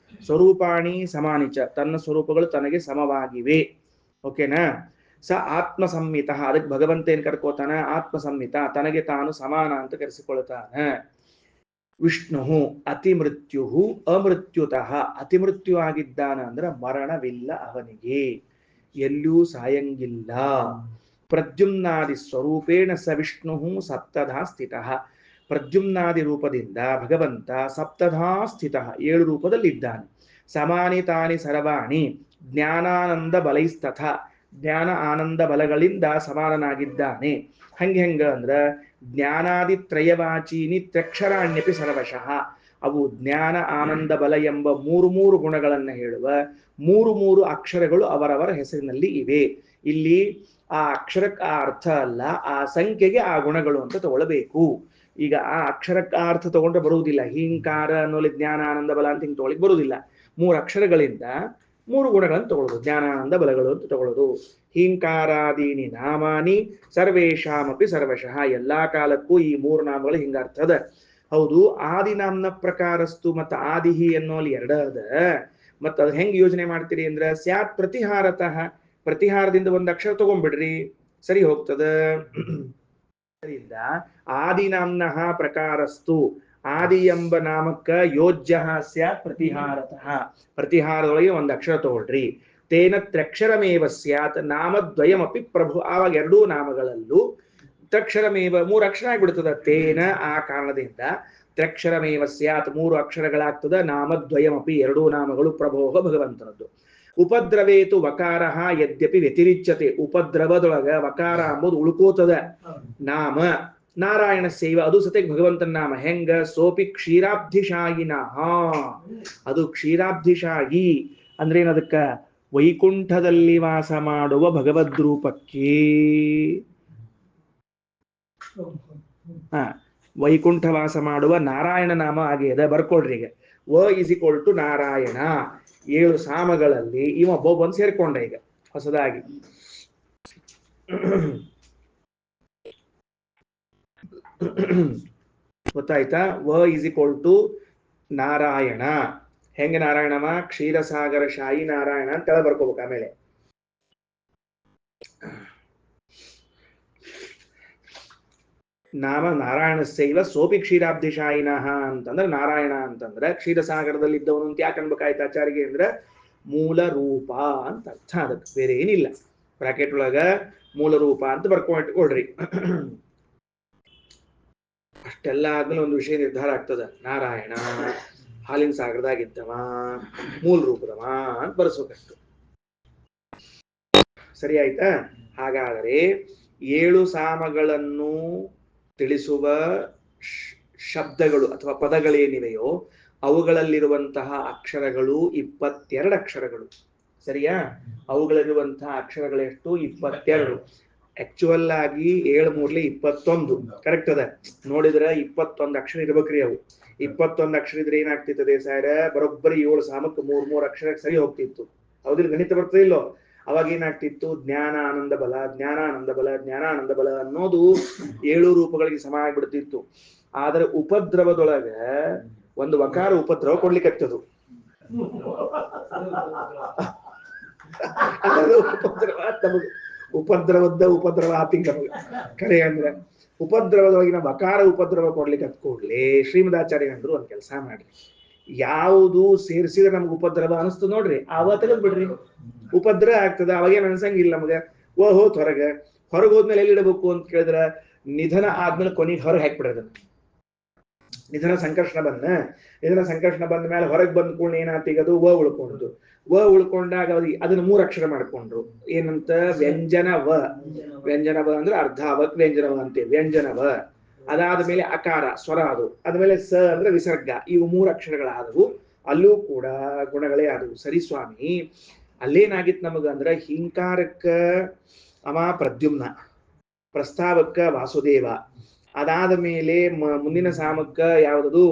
ಸ್ವರೂಪಾಣಿ ಸಮಾನಿಚ ತನ್ನ ಸ್ವರೂಪಗಳು ತನಗೆ ಸಮವಾಗಿವೆ. ಓಕೆನಾ? ಸ ಆತ್ಮ ಸಂಹಿತ. ಅದಕ್ಕೆ ಭಗವಂತ ಏನ್ ಕರ್ಕೋತಾನ? ಆತ್ಮ ಸಂಹಿತ, ತನಗೆ ತಾನು ಸಮಾನ ಅಂತ ಕರೆಸಿಕೊಳ್ತಾನ. ವಿಷ್ಣು ಅತಿಮೃತ್ಯು ಅಮೃತ್ಯುತಃ. ಅತಿಮೃತ್ಯು ಆಗಿದ್ದಾನ ಅಂದ್ರೆ ಮರಣವಿಲ್ಲ ಅವನಿಗೆ, ಎಲ್ಲೂ ಸಾಯಂಗಿಲ್ಲ. ಪ್ರದ್ಯುಮ್ನಾದಿ ಸ್ವರೂಪೇಣ ಸ ವಿಷ್ಣು ಸಪ್ತಧಾ ಸ್ಥಿತ. ಪ್ರದ್ಯುಮ್ನಾದಿ ರೂಪದಿಂದ ಭಗವಂತ ಸಪ್ತಧಾ ಸ್ಥಿತ 7 ರೂಪದಲ್ಲಿದ್ದಾನೆ. ಸಮಾನಿತಾನಿ ಸರ್ವಾಣಿ ಜ್ಞಾನಾನಂದ ಬಲೈಸ್ತಥ. ಜ್ಞಾನ ಆನಂದ ಬಲಗಳಿಂದ ಸಮಾನನಾಗಿದ್ದಾನೆ. ಹೆಂಗ ಅಂದ್ರ ಜ್ಞಾನಾದಿ ತ್ರಯವಾಚೀನಿ ತ್ಯಕ್ಷರಾಣ್ಯಪಿ ಸರ್ವಶಃ. ಅವು ಜ್ಞಾನ ಆನಂದ ಬಲ ಎಂಬ 3 ಗುಣಗಳನ್ನು ಹೇಳುವ 3 ಅಕ್ಷರಗಳು ಅವರವರ ಹೆಸರಿನಲ್ಲಿ ಇವೆ. ಇಲ್ಲಿ ಆ ಅಕ್ಷರಕ್ಕೆ ಆ ಅರ್ಥ ಅಲ್ಲ, ಆ ಸಂಖ್ಯೆಗೆ ಆ ಗುಣಗಳು ಅಂತ ತಗೊಳ್ಬೇಕು. ಈಗ ಆ ಅಕ್ಷರಕ್ಕೆ ಆ ಅರ್ಥ ತಗೊಂಡ್ರೆ ಬರುವುದಿಲ್ಲ. ಹಿಂಕಾರ ಅನ್ನೋಲಿ ಜ್ಞಾನ ಆನಂದ ಬಲ ಅಂತ ಹಿಂಗೆ ತಗೊಳ್ಳಿಕ್ ಬರುವುದಿಲ್ಲ. 3 ಅಕ್ಷರಗಳಿಂದ 3 ಗುಣಗಳನ್ನು ತಗೊಳ್ಳೋದು, ಜ್ಞಾನಾನಂದ ಬಲಗಳು ಅಂತ ತಗೊಳ್ಳೋದು. ಹಿಂಕಾರಾದೀನಿ ನಾಮಾನಿ ಸರ್ವೇಶಾಮಪಿ ಸರ್ವಶಃ. ಎಲ್ಲಾ ಕಾಲಕ್ಕೂ ಈ 3 ನಾಮಗಳು ಹಿಂಗರ್ಥದ. ಹೌದು, ಆದಿ ನಾಮ್ನ ಪ್ರಕಾರಸ್ತು ಮತ್ತು ಆದಿಹಿ ಅನ್ನೋಲ್ಲಿ 2 ಅದ. ಮತ್ತ ಅದು ಹೆಂಗ್ ಯೋಜನೆ ಮಾಡ್ತೀರಿ ಅಂದ್ರೆ ಸ್ಯಾತ್ ಪ್ರತಿಹಾರತಃ. ಪ್ರತಿಹಾರದಿಂದ 1 ಅಕ್ಷರ ತಗೊಂಡ್ಬಿಡ್ರಿ, ಸರಿ ಹೋಗ್ತದ. ಅದರಿಂದ ಆದಿನಾಮ್ನಃ ಪ್ರಕಾರಸ್ತು. ಆದಿ ಎಂಬ ನಾಮಕ್ಕ ಯೋಜ್ಯ ಸ್ಯಾತ್ ಪ್ರತಿಹಾರತಃ. ಪ್ರತಿಹಾರದೊಳಗೆ 1 ಅಕ್ಷರ ತಗೊಳ್ರಿ. ತೇನ ತ್ರಕ್ಷರಮೇವ ಸ್ಯಾತ್ ನಾಮದ್ವಯಮಪಿ ಪ್ರಭು. ಆವಾಗ 2 ನಾಮಗಳಲ್ಲೂ ತ್ರಕ್ಷರಮೇವ 3 ಅಕ್ಷರ ಆಗ್ಬಿಡ್ತದ. ತೇನ ಆ ಕಾರಣದಿಂದ ತ್ರಕ್ಷರಮೇವ ಸ್ಯಾತ್ 3 ಅಕ್ಷರಗಳಾಗ್ತದ. ನಾಮದ್ವಯಮಪಿ 2 ನಾಮಗಳು ಪ್ರಭೋಗ ಭಗವಂತನದ್ದು. ಉಪದ್ರವೇತು ವಕಾರ ಯದ್ಯಪಿ ವ್ಯತಿರಿಚ್ಯತೆ. ಉಪದ್ರವದೊಳಗ ವಕಾರ ಅಂಬುದು ಉಳ್ಕೋತದ. ನಾಮ ನಾರಾಯಣ ಸೇವ, ಅದು ಸತ್ಯಕ್ಕೆ ಭಗವಂತನ ನಾಮ. ಹೆಂಗ? ಸೋಪಿ ಕ್ಷೀರಾಬ್ಧಿಶಾಯಿನಃ. ಅದು ಕ್ಷೀರಾಬ್ಧಿಶಾಯಿ ಅಂದ್ರೆ ಏನದಕ್ಕ? ವೈಕುಂಠದಲ್ಲಿ ವಾಸ ಮಾಡುವ ಭಗವದ್ ರೂಪಕ್ಕೆ. ವೈಕುಂಠ ವಾಸ ಮಾಡುವ ನಾರಾಯಣ ನಾಮ ಆಗ್ಯದ. ಬರ್ಕೊಳ್ರಿ ಈಗ. ವ ಇಸ್ ಈಕ್ವಲ್ ಟು ನಾರಾಯಣ. 7 ಸಾಮಗಳಲ್ಲಿ ಇವ ಒಬ್ಬ ಸೇರ್ಕೊಂಡ ಈಗ ಹೊಸದಾಗಿ. ಗೊತ್ತಾಯ್ತಾ? ವ ಇಸ್ ಈಕ್ವಲ್ ಟು ನಾರಾಯಣ. ಹೆಂಗೆ ನಾರಾಯಣವ? ಕ್ಷೀರಸಾಗರ ಶಾಯಿ ನಾರಾಯಣ ಅಂತ ಬರ್ಕೋಬೇಕು. ಆಮೇಲೆ ನಾಮ ನಾರಾಯಣ ಸೇವ ಸೋಪಿ ಕ್ಷೀರಾಬ್ಧಿಶಾಯಿನಃ ಅಂತಂದ್ರೆ ನಾರಾಯಣ ಅಂತಂದ್ರೆ ಕ್ಷೀರಸಾಗರದಲ್ಲಿ ಇದ್ದವನು ಅಂತ ಯಾಕೆ ಅನ್ಬೇಕಾಯ್ತು ಆಚಾರ್ಯಗೆ ಅಂದ್ರೆ ಮೂಲ ರೂಪ ಅಂತ ಅರ್ಥ. ಅದಕ್ಕೆ ಬೇರೆ ಏನಿಲ್ಲ. ಬ್ರಾಕೆಟ್ ಒಳಗ ಮೂಲ ರೂಪ ಅಂತ ಬರ್ಕೊಂಡಿಟ್ಕೊಳ್ರಿ. ಅಷ್ಟೆಲ್ಲ ಆದ್ಮೇಲೆ ಒಂದು ವಿಷಯ ನಿರ್ಧಾರ ಆಗ್ತದ. ನಾರಾಯಣ ಹಾಲಿನ ಸಾಗರದಾಗಿದ್ದವ, ಮೂಲ ರೂಪದವ ಅಂತ ಬರ್ಸ್ಬೇಕಷ್ಟು. ಸರಿ ಆಯ್ತಾ? ಹಾಗಾದರೆ 7 ಸಾಮಗಳನ್ನು ತಿಳಿಸುವ ಶಬ್ದಗಳು ಅಥವಾ ಪದಗಳೇನಿವೆಯೋ ಅವುಗಳಲ್ಲಿರುವಂತಹ ಅಕ್ಷರಗಳು 22 ಅಕ್ಷರಗಳು. ಸರಿಯಾ? ಅವುಗಳಲ್ಲಿರುವಂತಹ ಅಕ್ಷರಗಳೆಷ್ಟು? 22. ಆಕ್ಚುಯಲ್ ಆಗಿ 7 ಮೂರ್ಲಿ 21. ಕರೆಕ್ಟ್ ಅದ. ನೋಡಿದ್ರೆ 21 ಅಕ್ಷರ ಇರ್ಬೇಕ್ರಿ. ಅವು 21 ಅಕ್ಷರ ಇದ್ರೆ ಏನಾಗ್ತಿರ್ತದೆ ಸಾರ? ಬರೋಬ್ಬರಿ 7 ಸಾಮಕ್ಕೆ 3 ಅಕ್ಷರ ಸರಿ ಹೋಗ್ತಿತ್ತು. ಹೌದಿಲ್ಲ? ಗಣಿತ ಬರ್ತದೆ ಇಲ್ಲೋ? ಅವಾಗ ಏನಾಗ್ತಿತ್ತು? ಜ್ಞಾನ ಆನಂದ ಬಲ, ಜ್ಞಾನ ಆನಂದ ಬಲ, ಜ್ಞಾನ ಆನಂದ ಬಲ ಅನ್ನೋದು 7 ರೂಪಗಳಿಗೆ ಸಮ ಆಗ್ಬಿಡ್ತಿತ್ತು. ಆದ್ರೆ ಉಪದ್ರವದೊಳಗ ಒಂದು ವಕಾರ ಉಪದ್ರವ ಕೊಡ್ಲಿಕ್ಕತ್ತದು. ಉಪದ್ರವ ನಮಗೆ ಉಪದ್ರವದ ಉಪದ್ರವ ಆತಿಂಗ್ ನಮಗೆ ಕರೆ ಅಂದ್ರೆ ಉಪದ್ರವದೊಳಗಿನ ವಕಾರ ಉಪದ್ರವ ಕೊಡ್ಲಿಕ್ಕೆ ಕೂಡ್ಲೆ ಶ್ರೀಮದಾಚಾರ್ಯ ಅಂದ್ರು ಒಂದ್ ಕೆಲಸ ಮಾಡ್ರಿ, ಯಾವುದು ಸೇರಿಸಿದ್ರೆ ನಮ್ಗೆ ಉಪದ್ರವ ಅನಿಸ್ತು ನೋಡ್ರಿ, ಅವ ತೆಗೆದ್ ಬಿಡ್ರಿ, ಉಪದ್ರ ಆಗ್ತದ. ಅವಾಗೇನ್ ಅನ್ಸಂಗಿಲ್ಲ ನಮಗೆ. ಹೋತ್ ಹೊರಗೆ ಹೋದ್ಮೇಲೆ ಎಲ್ಲಿ ಇಡಬೇಕು ಅಂತ ಕೇಳಿದ್ರ ನಿಧನ ಆದ್ಮೇಲೆ ಕೊನೆಗೆ ಹೊರಗೆ ಹಾಕ್ಬಿಡ್ರಿ. ನಿಧನ ಸಂಕರ್ಷಣ ಬಂದ ಮೇಲೆ ಹೊರಗೆ ಬಂದ ಕೂಡ ಏನಾತೀಗದು? ಉಳ್ಕೊಂಡು ಉಳ್ಕೊಂಡಾಗ ಅವ್ರಿಗೆ ಅದನ್ನ 3 ಅಕ್ಷರ ಮಾಡ್ಕೊಂಡ್ರು. ಏನಂತ? ವ್ಯಂಜನವ. ವ್ಯಂಜನವ ಅಂದ್ರೆ ಅರ್ಧಾವಕ್ ವ್ಯಂಜನವ ಅಂತೇಳಿ ವ್ಯಂಜನವ. ಅದಾದ್ಮೇಲೆ ಅಕಾರ ಸ್ವರ, ಅದು ಆದ್ಮೇಲೆ ಸ ಅಂದ್ರೆ ವಿಸರ್ಗ. ಇವು 3 ಅಕ್ಷರಗಳಾದವು. ಅಲ್ಲೂ ಕೂಡ ಗುಣಗಳೇ ಆದವು. ಸರಿ ಸ್ವಾಮಿ, ಅಲ್ಲೇನಾಗಿತ್ತು ನಮಗಂದ್ರ ಹಿಂಕಾರಕ್ಕ ಅವ ಪ್ರದ್ಯುಮ್ನ, ಪ್ರಸ್ತಾವಕ್ಕ ವಾಸುದೇವ, ಅದಾದ ಮೇಲೆ ಮುಂದಿನ ಸಾಮಕ್ಕ ಯಾವ್ದದು?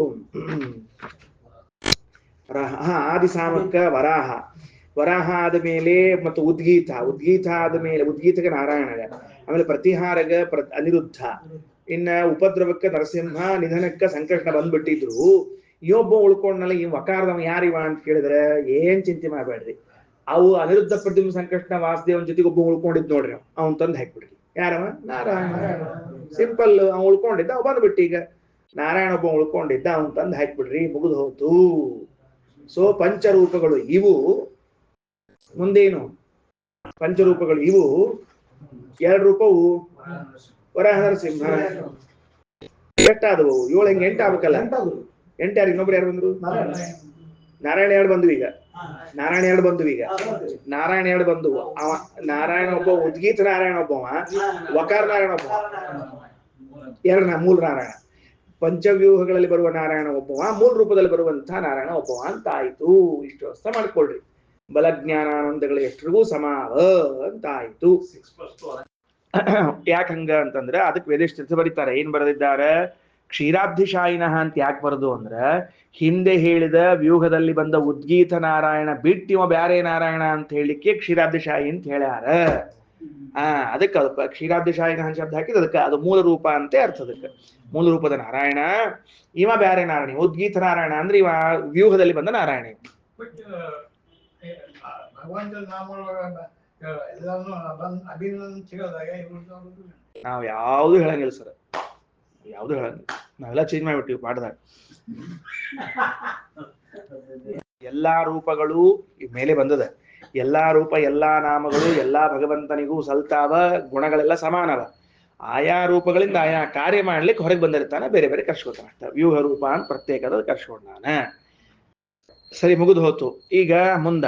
ಆದಿ ಸಾಮಕ್ಕ ವರಾಹ, ವರಾಹ ಆದ ಮೇಲೆ ಮತ್ತು ಉದ್ಗೀತ ಆದ ಮೇಲೆ ಉದ್ಗೀತಕ್ಕೆ ನಾರಾಯಣಗ, ಆಮೇಲೆ ಪ್ರತಿಹಾರಗ ಅನಿರುದ್ಧ, ಇನ್ನ ಉಪದ್ರವಕ್ಕ ನರಸಿಂಹ, ನಿಧನಕ್ಕ ಸಂಕಷ್ಟ ಬಂದ್ಬಿಟ್ಟಿದ್ರು. ಒಬ್ಬ ಉಳ್ಕೊಂಡಲ್ಲ. ಈ ವಕಾರದವ ಯಾರಿವ ಅಂತ ಕೇಳಿದ್ರೆ ಏನ್ ಚಿಂತೆ ಮಾಡಬೇಡ್ರಿ, ಅವು ಅನಿರುದ್ಧ ಪ್ರದ್ಯುಮ್ನ ಸಂಕಷ್ಟ ವಾಸುದೇವನ ಜೊತೆಗೆ ಒಬ್ಬ ಉಳ್ಕೊಂಡಿದ್ ನೋಡ್ರಿ, ಅವನ್ ತಂದು ಹಾಕ್ಬಿಡ್ರಿ. ಯಾರವ? ನಾರಾಯಣ. ಸಿಂಪಲ್. ಅವ್ ಉಳ್ಕೊಂಡಿದ್ದ, ಅವ್ ಬಂದ್ಬಿಟ್ಟು ಈಗ ನಾರಾಯಣ ಒಬ್ಬ ಉಳ್ಕೊಂಡಿದ್ದ, ಅವನ್ ತಂದು ಹಾಕ್ಬಿಡ್ರಿ, ಮುಗಿದು ಹೋತು. ಸೊ ಪಂಚರೂಪಗಳು ಇವು. ಮುಂದೇನು? ಪಂಚರೂಪಗಳು ಇವು. 2 ರೂಪವು ವರಾಹ ನರಸಿಂಹ. ಎಷ್ಟಾದವು? 7 ಹೆಂಗೆ 8 ಆಗ್ಬೇಕಲ್ಲ? 8 ಯಾರು? ಇನ್ನೊಬ್ರು ಯಾರು ಬಂದ್ರು? ನಾರಾಯಣ 2 ಬಂದ್ವು ಈಗ. ನಾರಾಯಣ 2 ಬಂದುವು. ಅವ ನಾರಾಯಣ ಒಬ್ಬ, ಉದ್ಗೀತ ನಾರಾಯಣ ಒಬ್ಬವ, ವಕಾರ ನಾರಾಯಣ ಒಬ್ಬವ, 2 ಮೂಲ ನಾರಾಯಣ. ಪಂಚವ್ಯೂಹಗಳಲ್ಲಿ ಬರುವ ನಾರಾಯಣ ಒಬ್ಬವ, ಮೂಲ ರೂಪದಲ್ಲಿ ಬರುವಂತಹ ನಾರಾಯಣ ಒಬ್ಬವ ಅಂತ ಆಯ್ತು. ಇಷ್ಟು ವ್ಯವಸ್ಥೆ ಮಾಡ್ಕೊಳ್ರಿ. ಬಲಜ್ಞಾನಾನಂದಗಳು ಎಷ್ಟಿಗೂ ಸಮಾವ ಅಂತ ಆಯ್ತು. ಯಾಕಂಗ ಅಂತಂದ್ರೆ ಅದಕ್ಕೆ ವೇದಿಷ್ಠ ಬರೀತಾರೆ. ಏನ್ ಬರೆದಿದ್ದಾರೆ? ಕ್ಷೀರಾಬ್ಧಿಶಾಯಿನಃ ಅಂತ ಯಾಕೆ ಬರದು ಅಂದ್ರೆ, ಹಿಂದೆ ಹೇಳಿದ ವ್ಯೂಹದಲ್ಲಿ ಬಂದ ಉದ್ಗೀತ ನಾರಾಯಣ ಬಿಟ್ಟು ಇವ ಬ್ಯಾರೆ ನಾರಾಯಣ ಅಂತ ಹೇಳಿಕ್ಕೆ ಕ್ಷೀರಾಬ್ಧಿಶಾಯಿ ಅಂತ ಹೇಳ್ಯಾರ. ಅದಕ್ಕೆ ಕ್ಷೀರಾಬ್ಧಿಶಾಯಿನ ಶಬ್ದ ಹಾಕಿದ ಅದಕ್ಕೆ ಅದು ಮೂಲ ರೂಪ ಅಂತೆ ಅರ್ಥ. ಅದಕ್ಕೆ ಮೂಲ ರೂಪದ ನಾರಾಯಣ ಇವ ಬ್ಯಾರೆ ನಾರಾಯಣ. ಉದ್ಗೀತ ನಾರಾಯಣ ಅಂದ್ರೆ ಇವ ವ್ಯೂಹದಲ್ಲಿ ಬಂದ ನಾರಾಯಣ. ನಾವ್ ಯಾವ್ದು ಹೇಳಂಗಿಲ್ಲ ಸರ್, ಯಾವ್ದು ಹೇಳಂಗಿಲ್ಲ. ನಾವೆಲ್ಲ ಚೇಂಜ್ ಮಾಡ್ಬಿಟ್ಟಿವಿ ಪಾಠದಾಗ. ಎಲ್ಲಾ ರೂಪಗಳು ಮೇಲೆ ಬಂದದ. ಎಲ್ಲಾ ರೂಪ, ಎಲ್ಲಾ ನಾಮಗಳು, ಎಲ್ಲಾ ಭಗವಂತನಿಗೂ ಸಲ್ತಾವ. ಗುಣಗಳೆಲ್ಲ ಸಮಾನವ. ಆಯಾ ರೂಪಗಳಿಂದ ಆಯಾ ಕಾರ್ಯ ಮಾಡ್ಲಿಕ್ಕೆ ಹೊರಗೆ ಬಂದಿರ್ತಾನೆ, ಬೇರೆ ಬೇರೆ ಕರ್ಸ್ಕೊತಾನ. ವ್ಯೂಹ ರೂಪ ಅಂತ ಪ್ರತ್ಯೇಕದ ಕರ್ಸ್ಕೊಂಡಾನ. ಸರಿ, ಮುಗಿದು ಹೋತು. ಈಗ ಮುಂದ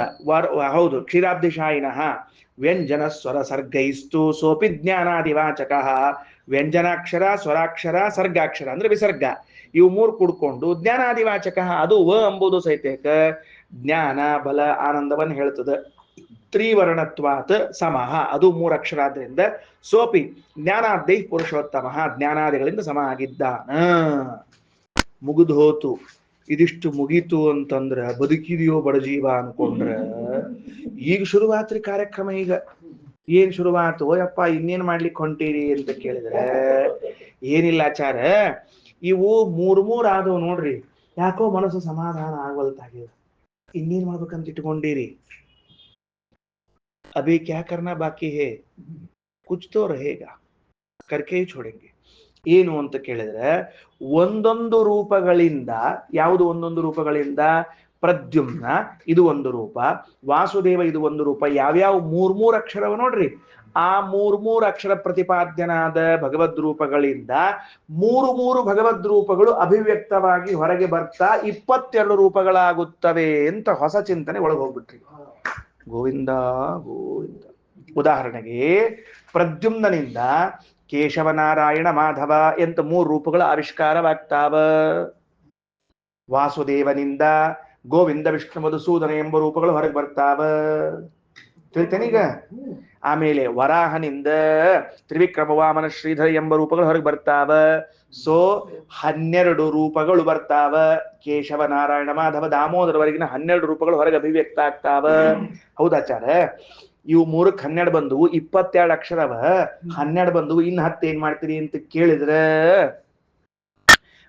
ಹೌದು, ಕ್ಷೀರಾಬ್ಧಿಶಾಯಿನಃ ವ್ಯಂಜನ ಸ್ವರ ಸರ್ಗೈಸ್ತು ಸೋಪಿ ಜ್ಞಾನಾದಿವಾಚಕ. ವ್ಯಂಜನಾಕ್ಷರ, ಸ್ವರಾಕ್ಷರ, ಸರ್ಗಾಕ್ಷರ ಅಂದ್ರೆ ವಿಸರ್ಗ, ಇವು 3 ಕೂಡ್ಕೊಂಡು ಜ್ಞಾನಾದಿವಾಚಕ. ಅದು ಎಂಬುದು ಸಹಿತೇಕ ಜ್ಞಾನ ಬಲ ಆನಂದವನ್ನು ಹೇಳ್ತದೆ. ತ್ರಿವರ್ಣತ್ವಾತ್ ಸಮಃ, ಅದು 3 ಅಕ್ಷರ ಆದ್ರಿಂದ ಸೋಪಿ ಜ್ಞಾನಾದೈ ಪುರುಷೋತ್ತಮ, ಜ್ಞಾನಾದಿಗಳಿಂದ ಸಮ ಆಗಿದ್ದಾನ. ಮುಗಿದು ಹೋತು. ಇದಿಷ್ಟು ಮುಗೀತು ಅಂತಂದ್ರ ಬದುಕಿದೆಯೋ ಬಡಜೀವ ಅನ್ಕೊಂಡ್ರ ಈಗ ಶುರುವಾತ್ರಿ ಕಾರ್ಯಕ್ರಮ. ಈಗ ಏನ್ ಶುರುವಾತು? ಓಯಪ್ಪ ಇನ್ನೇನ್ ಮಾಡ್ಲಿಕ್ಕೆ ಹೊಂಟೀರಿ ಅಂತ ಕೇಳಿದ್ರೆ ಏನಿಲ್ಲ ಆಚಾರ, ಇವು 3 ಆದವು ನೋಡ್ರಿ. ಯಾಕೋ ಮನಸ್ಸು ಸಮಾಧಾನ ಆಗವಲ್ತಾಗಿದೆ. ಇನ್ನೇನ್ ಮಾಡ್ಬೇಕಂತ ಇಟ್ಕೊಂಡಿರಿ? ಅಭಿ ಕ್ಯಾ ಕರ್ನಾ ಬಾಕಿ ಹೇ, ಕುಚ್ ತೋ रहेगा, ಕರ್ಕೆ ಹಿ ಛೋಡೆಂಗೆ. ಏನು ಅಂತ ಕೇಳಿದ್ರೆ ಒಂದೊಂದು ರೂಪಗಳಿಂದ, ಯಾವುದು ಒಂದೊಂದು ರೂಪಗಳಿಂದ? ಪ್ರದ್ಯುಮ್ನ ಇದು ಒಂದು ರೂಪ, ವಾಸುದೇವ ಇದು ಒಂದು ರೂಪ. ಯಾವ್ಯಾವ ಮೂರ್ ಅಕ್ಷರವ ನೋಡ್ರಿ, ಆ ಮೂರ್ ಅಕ್ಷರ ಪ್ರತಿಪಾದ್ಯನಾದ ಭಗವದ್ ರೂಪಗಳಿಂದ ಮೂರು ಭಗವದ್ ರೂಪಗಳು ಅಭಿವ್ಯಕ್ತವಾಗಿ ಹೊರಗೆ ಬರ್ತಾ 22 ರೂಪಗಳಾಗುತ್ತವೆ ಅಂತ ಹೊಸ ಚಿಂತನೆ ಒಳಗೆ ಹೋಗ್ಬಿಟ್ರಿ. ಗೋವಿಂದ ಗೋವಿಂದ. ಉದಾಹರಣೆಗೆ ಪ್ರದ್ಯುಮ್ನಿಂದ ಕೇಶವನಾರಾಯಣ ಮಾಧವ ಎಂತ 3 ರೂಪಗಳ ಆವಿಷ್ಕಾರವಾಗ್ತಾವ. ವಾಸುದೇವನಿಂದ ಗೋವಿಂದ ವಿಷ್ಣು ಮಧುಸೂದನ ಎಂಬ ರೂಪಗಳು ಹೊರಗೆ ಬರ್ತಾವ. ತಿಳಿತೇನೀಗ? ಆಮೇಲೆ ವರಾಹನಿಂದ ತ್ರಿವಿಕ್ರಮ ವಾಮನ ಶ್ರೀಧರ ಎಂಬ ರೂಪಗಳು ಹೊರಗೆ ಬರ್ತಾವ. ಸೊ 12 ರೂಪಗಳು ಬರ್ತಾವ. ಕೇಶವ ನಾರಾಯಣ ಮಾಧವ ದಾಮೋದರವರೆಗಿನ 12 ರೂಪಗಳು ಹೊರಗೆ ಅಭಿವ್ಯಕ್ತ ಆಗ್ತಾವ. ಹೌದಾಚಾರ? ಇವು 3ಕ್ಕೆ 12 ಬಂದು 22 ಅಕ್ಷರವ, 12 ಬಂದು ಇನ್ನು 10 ಏನ್ ಮಾಡ್ತೀರಿ ಅಂತ ಕೇಳಿದ್ರೆ,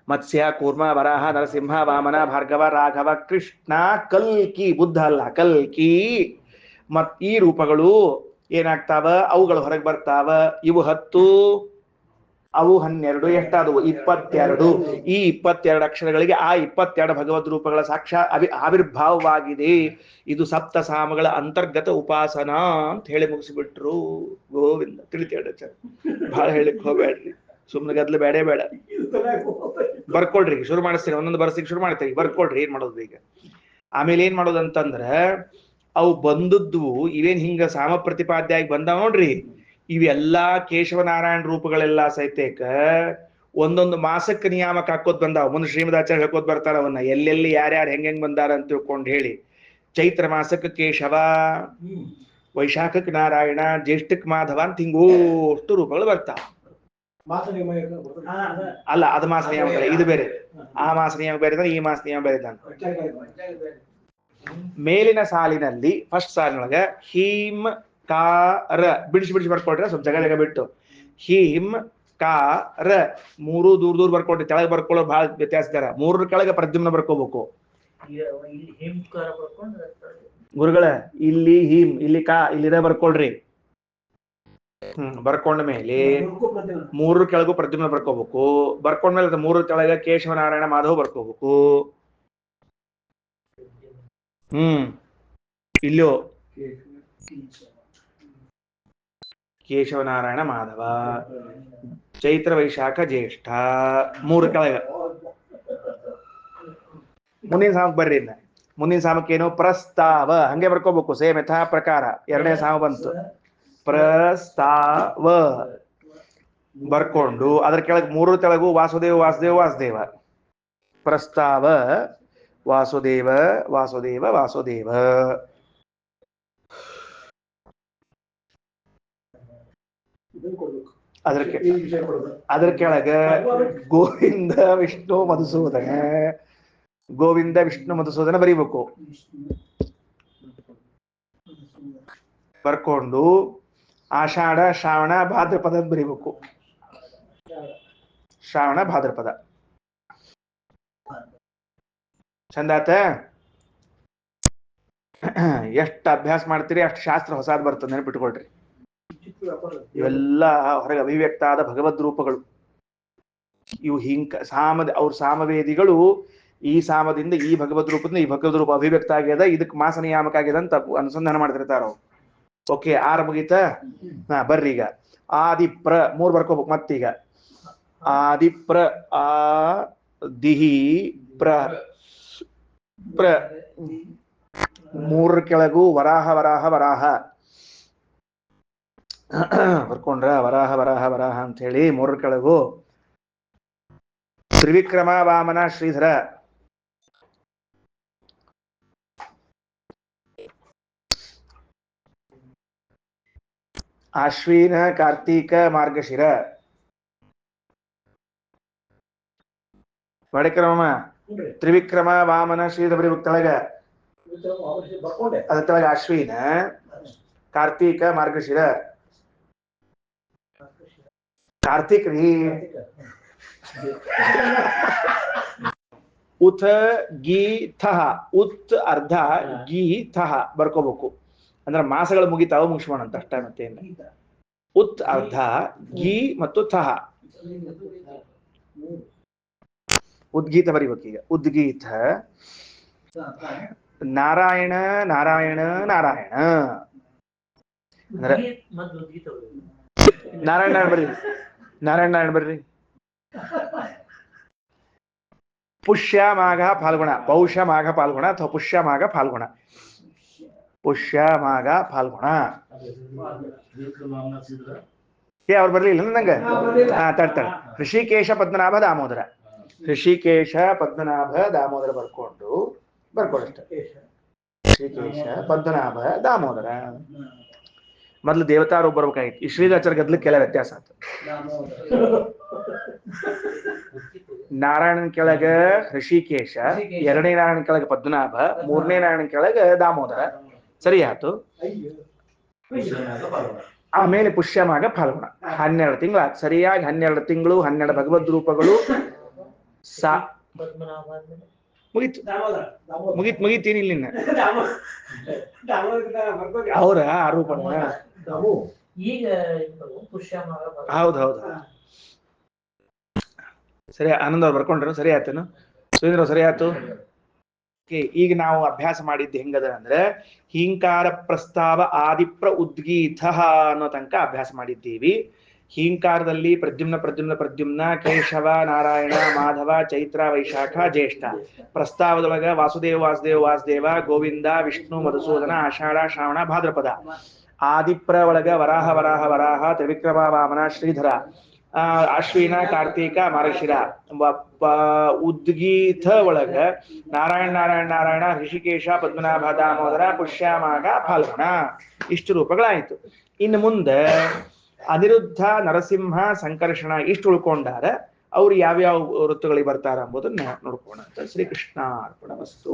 ಮತ್ಸ್ಯ ಕೂರ್ಮ ವರಾಹ ನರಸಿಂಹ ವಾಮನ ಭಾರ್ಗವ ರಾಘವ ಕೃಷ್ಣ ಕಲ್ಕಿ, ಬುದ್ಧ ಅಲ್ಲ ಕಲ್ಕಿ, ಮತ್ ಈ ರೂಪಗಳು ಏನಾಗ್ತಾವ, ಅವುಗಳು ಹೊರಗೆ ಬರ್ತಾವ. ಇವು 10, ಅವು 12, ಎಷ್ಟಾದವು? 22. ಈ 22 ಅಕ್ಷರಗಳಿಗೆ ಆ 22 ಭಗವದ್ ರೂಪಗಳ ಸಾಕ್ಷಾತ್ ಆವಿರ್ಭಾವವಾಗಿದೆ. ಇದು ಸಪ್ತ ಸಾಮಗಳ ಅಂತರ್ಗತ ಉಪಾಸನಾ ಅಂತ ಹೇಳಿ ಮುಗಿಸಿಬಿಟ್ರು. ಗೋವಿಂದ. ತಿಳಿತೇಳ ಬಹಳ ಹೇಳಿಕ್ ಹೋಗ್ಬೇಡ್ರಿ, ಸುಮ್ನೆ ಗದ್ಲು ಬೇಡೇ ಬೇಡ. ಬರ್ಕೊಳ್ರಿ, ಶುರು ಮಾಡಿಸ್ತೀರಿ, ಒಂದೊಂದು ಬರ್ಸಿಗೆ ಶುರು ಮಾಡ್ತೀರಿ, ಬರ್ಕೊಳ್ರಿ. ಏನ್ ಮಾಡೋದು ಈಗ? ಆಮೇಲೆ ಏನ್ ಮಾಡೋದಂತಂದ್ರ, ಅವು ಬಂದದ್ದು ಇವೇನ್ ಹಿಂಗ ಸಾಮ ಪ್ರತಿಪಾದ್ಯಾಗಿ ಬಂದಾವ ನೋಡ್ರಿ, ಇವೆಲ್ಲಾ ಕೇಶವನಾರಾಯಣ ರೂಪಗಳೆಲ್ಲ ಸಹಿತೇಕ ಒಂದೊಂದು ಮಾಸಕ್ಕೆ ನಿಯಾಮಕ ಹಾಕೋದ್ ಬಂದಾವ. ಮುಂದೆ ಶ್ರೀಮದಾಚಾರ್ಯ ಹೇಳ್ಕೋದ್ ಬರ್ತಾರ ಅವನ್ನ, ಎಲ್ಲೆಲ್ಲಿ ಯಾರ್ಯಾರು ಹೆಂಗ್ ಬಂದಾರ ಅಂತ ತಿಳ್ಕೊಂಡು ಹೇಳಿ. ಚೈತ್ರ ಮಾಸಕ್ಕೆ ಕೇಶವ, ವೈಶಾಖಕ್ಕೆ ನಾರಾಯಣ, ಜ್ಯೇಷ್ಠಕ್ಕೆ ಮಾಧವ ಅಂತ ಹಿಂಗೋಷ್ಟು ರೂಪಗಳು ಬರ್ತಾವ. ಅಲ್ಲ, ಅದು ಮಾಸ ನಿಯಾಮಕ, ಇದು ಬೇರೆ. ಆ ಮಾಸ ನಿಯಾಮಕ ಬೇರೆ, ಈ ಮಾಸ ನಿಯಮ ಬೇರೆ. ಮೇಲಿನ ಸಾಲಿನಲ್ಲಿ ಫಸ್ಟ್ ಸಾಲಿನೊಳಗ ಹೀಮ್ ಕಾರ ಬಿಡಿಸಿ ಬರ್ಕೊಟ್ರೆ ಸ್ವಲ್ಪ ಜಗ ಬಿಟ್ಟು, ಹೀಮ್ ಕಾರ 3 ದೂರ ಬರ್ಕೊಟ್ರಿ. ಕೆಳಗೆ ಬರ್ಕೊಳ್ಳೋ ಬಹಳ ವ್ಯತ್ಯಾಸ ಇದಾರ. 3 ಕೆಳಗೆ ಪ್ರದ್ಯುಮ್ನ ಬರ್ಕೋಬೇಕು ಗುರುಗಳ. ಇಲ್ಲಿ ಹೀಮ್, ಇಲ್ಲಿ ಕಾ, ಇಲ್ಲಿದೆ ಬರ್ಕೊಳ್ರಿ. ಬರ್ಕೊಂಡ ಮೇಲೆ 3 ಕೆಳಗೂ ಪ್ರದ್ಯುಮ್ನ ಬರ್ಕೋಬೇಕು. ಬರ್ಕೊಂಡ್ಮೇಲೆ 3 ಕೆಳಗ ಕೇಶವನಾರಾಯಣ ಮಾಧವ್ ಬರ್ಕೋಬೇಕು. ಇಲ್ಲೋ ಕೇಶವನಾರಾಯಣ ಮಾಧವ, ಚೈತ್ರ ವೈಶಾಖ ಜ್ಯೇಷ್ಠ, 3 ಕೆಳಗ. ಮುಂದಿನ ಸಾಮಕ್ ಬರ್ರಿ. ಮುಂದಿನ ಸಾಮಕ್ಕೇನು? ಪ್ರಸ್ತಾವ. ಹಂಗೆ ಬರ್ಕೋಬೇಕು ಸೇಮ್ ಯಥಾ ಪ್ರಕಾರ. 2ನೇ ಸಾಮ ಬಂತು, ಪ್ರಸ್ತಾವ. ಬರ್ಕೊಂಡು ಅದ್ರ ಕೆಳಗೆ 3 ಕೆಳಗೂ ವಾಸುದೇವ ವಾಸುದೇವ ವಾಸುದೇವ. ಪ್ರಸ್ತಾವ ವಾಸುದೇವ ವಾಸುದೇವ ವಾಸುದೇವ. ಅದ್ರ ಕೆಳಗ ಗೋವಿಂದ ವಿಷ್ಣು ಮಧುಸೂದನ, ಗೋವಿಂದ ವಿಷ್ಣು ಮಧುಸೂದನ ಬರೀಬೇಕು. ಬರ್ಕೊಂಡು ಆಷಾಢ ಶ್ರಾವಣ ಭಾದ್ರಪದ ಬರೀಬೇಕು. ಶ್ರಾವಣ ಭಾದ್ರಪದ ಚಂದಾತ. ಎಷ್ಟು ಅಭ್ಯಾಸ ಮಾಡ್ತೀರಿ ಅಷ್ಟು ಶಾಸ್ತ್ರ ಹೊಸಾದ್ ಬರ್ತದೆ, ನೆನಪಿಟ್ಕೊಳ್ರಿ. ಇವೆಲ್ಲ ಹೊರಗೆ ಅಭಿವ್ಯಕ್ತ ಆದ ಭಗವದ್ ರೂಪಗಳು. ಇವು ಅವ್ರ ಸಾಮವೇದಿಗಳು ಈ ಸಾಮದಿಂದ ಈ ಭಗವದ್ ರೂಪದಿಂದ ಈ ಭಗವದ್ ರೂಪ ಅಭಿವ್ಯಕ್ತ ಆಗ್ಯದ, ಇದಕ್ಕೆ ಮಾಸ ನಿಯಾಮಕ ಆಗ್ಯದ ಅಂತ ಅನುಸಂಧಾನ ಮಾಡ್ತಿರ್ತಾರ. ಓಕೆ, 6 ಮುಗೀತ. ಬರ್ರಿ ಈಗ ಆದಿಪ್ರ 3 ಬರ್ಕೋಬೇಕು. ಮತ್ತೀಗ ಆದಿಪ್ರ, ಆ ದಿಹಿ ಪ್ರ ಪ್ರ. 3 ಕೆಳಗೂ ವರಾಹ ವರಾಹ ವರಾಹ ಬರ್ಕೊಂಡ್ರ. ವರಾಹ ವರಾಹ ವರಾಹ ಅಂತ ಹೇಳಿ 3 ಕೆಳಗೂ ತ್ರಿವಿಕ್ರಮ ವಾಮನ ಶ್ರೀಧರ, ಆಶ್ವಿನ ಕಾರ್ತೀಕ ಮಾರ್ಗಶಿರ. ಮಾಡಿಕ್ರಮ ತ್ರಿವಿಕ್ರಮ ವಾಮನ ಶ್ರೀಧರ ಬರೀಬೇಕು ತೆಳಗ. ಅದ್ರ ತೆಳಗ ಅಶ್ವಿನ ಕಾರ್ತೀಕ ಮಾರ್ಗಶಿರ. ಕಾರ್ತಿಕ್ ರೀ. ಉಥ ಗೀ ಥಹ, ಉತ್ ಅರ್ಧ ಗೀ ಥಹ ಬರ್ಕೋಬೇಕು. ಅಂದ್ರೆ ಮಾಸಗಳು ಮುಗಿತಾವ, ಮುಗಿಸ್ಬೋಣ ಅಂತ ಅಷ್ಟ. ಮತ್ತೇನು? ಉತ್ ಅರ್ಧ, ಗೀ ಮತ್ತು ಥಹ. ಉದ್ಗೀತ ಬರೀಬೇಕು ಈಗ. ಉದ್ಗೀತ ನಾರಾಯಣ ನಾರಾಯಣ ನಾರಾಯಣ ಅಂದ್ರೆ ನಾರಾಯಣ ನಾರಾಯಣ ಬರ್ರಿ ನಾರಾಯಣ ನಾರಾಯಣ ಬರ್ರಿ ಪುಷ್ಯ ಮಾಘ ಫಾಲ್ಗುಣ ಪೌಷ ಮಾಘ ಫಾಲ್ಗುಣ ಅಥವಾ ಪುಷ್ಯ ಮಾಘ ಫಾಲ್ಗುಣ ಪುಷ್ಯ ಮಾಘ ಫಾಲ್ಗುಣ ಅವ್ರು ಬರ್ಲಿಲ್ಲ ನಂಗೆ ತಡ್ತಾಳೆ ಋಷಿಕೇಶ ಪದ್ಮನಾಭ ದಾಮೋದರ ಋಷಿಕೇಶ ಪದ್ಮನಾಭ ದಾಮೋದರ ಬರ್ಕೊಳ್ಳಷ್ಟೆ ಶ್ರೀಕೇಶ ಪದ್ಮನಾಭ ದಾಮೋದರ ಮೊದಲು ದೇವತಾರು ಬರ್ಬೇಕಾಗಿತ್ತು ಈ ಶ್ರೀರಾಚಾರ ಗದ್ಲಕ್ಕೆಲ್ಲ ವ್ಯತ್ಯಾಸ ಆಯ್ತು ನಾರಾಯಣನ ಕೆಳಗ ಋಷಿಕೇಶ ಎರಡನೇ ನಾರಾಯಣ ಕೆಳಗ ಪದ್ಮನಾಭ ಮೂರನೇ ನಾರಾಯಣ ಕೆಳಗ ದಾಮೋದರ ಸರಿ ಆಯ್ತು ಆಮೇಲೆ ಪುಷ್ಯಮಾಗ ಫಾಲ್ಗುಣ 12 ತಿಂಗಳು ಸರಿಯಾಗಿ 12 ತಿಂಗಳು 12 ಭಗವದ್ ರೂಪಗಳು ಮುಗೀತೀನಿಲ್ಲ ನಿನ್ನ ಅವ್ರ ಆರೋಪ ಹೌದೌದು ಸರಿ ಆನಂದ್ ಅವ್ರು ಬರ್ಕೊಂಡ್ರು ಸರಿ ಆಯ್ತೇನು ಸುರೇಂದ್ರ ಸರಿ ಆಯ್ತು ಈಗ ನಾವು ಅಭ್ಯಾಸ ಮಾಡಿದ್ದು ಹೆಂಗದ ಅಂದ್ರೆ ಹೀಂಕಾರ ಪ್ರಸ್ತಾವ ಆದಿಪ್ರ ಉದ್ಗೀತ ಅನ್ನೋ ತನಕ ಅಭ್ಯಾಸ ಮಾಡಿದ್ದೀವಿ ಹೀಂಕಾರದಲ್ಲಿ ಪ್ರದ್ಯುಮ್ನ ಕೇಶವ ನಾರಾಯಣ ಮಾಧವ ಚೈತ್ರ ವೈಶಾಖ ಜ್ಯೇಷ್ಠ ಪ್ರಸ್ತಾವದೊಳಗ ವಾಸುದೇವ ಗೋವಿಂದ ವಿಷ್ಣು ಮಧುಸೂದನ ಆಷಾಢ ಶ್ರಾವಣ ಭಾದ್ರಪದ ಆದಿಪ್ರ ಒಳಗ ವರಾಹ ತ್ರಿವಿಕ್ರಮ ವಾಮನ ಶ್ರೀಧರ ಅಶ್ವಿನ ಕಾರ್ತೀಕ ಮಾರ್ಗಶಿರ ಉದ್ಗೀತ ಒಳಗ ನಾರಾಯಣ ಋಷಿಕೇಶ ಪದ್ಮನಾಭ ದಾಮೋದರ ಪುಷ್ಯಮಾಘ ಫಾಲ್ಗುಣ ಇಷ್ಟು ರೂಪಗಳಾಯಿತು ಇನ್ನು ಮುಂದೆ ಅನಿರುದ್ಧ ನರಸಿಂಹ ಸಂಕರ್ಷಣ ಇಷ್ಟು ಉಳ್ಕೊಂಡಾರ ಅವ್ರು ಯಾವ್ಯಾವ ಋತುಗಳಿಗೆ ಬರ್ತಾರ ಎಂಬುದನ್ನ ನೋಡ್ಕೋಣ ಶ್ರೀಕೃಷ್ಣ ಅರ್ಪಣ ವಸ್ತು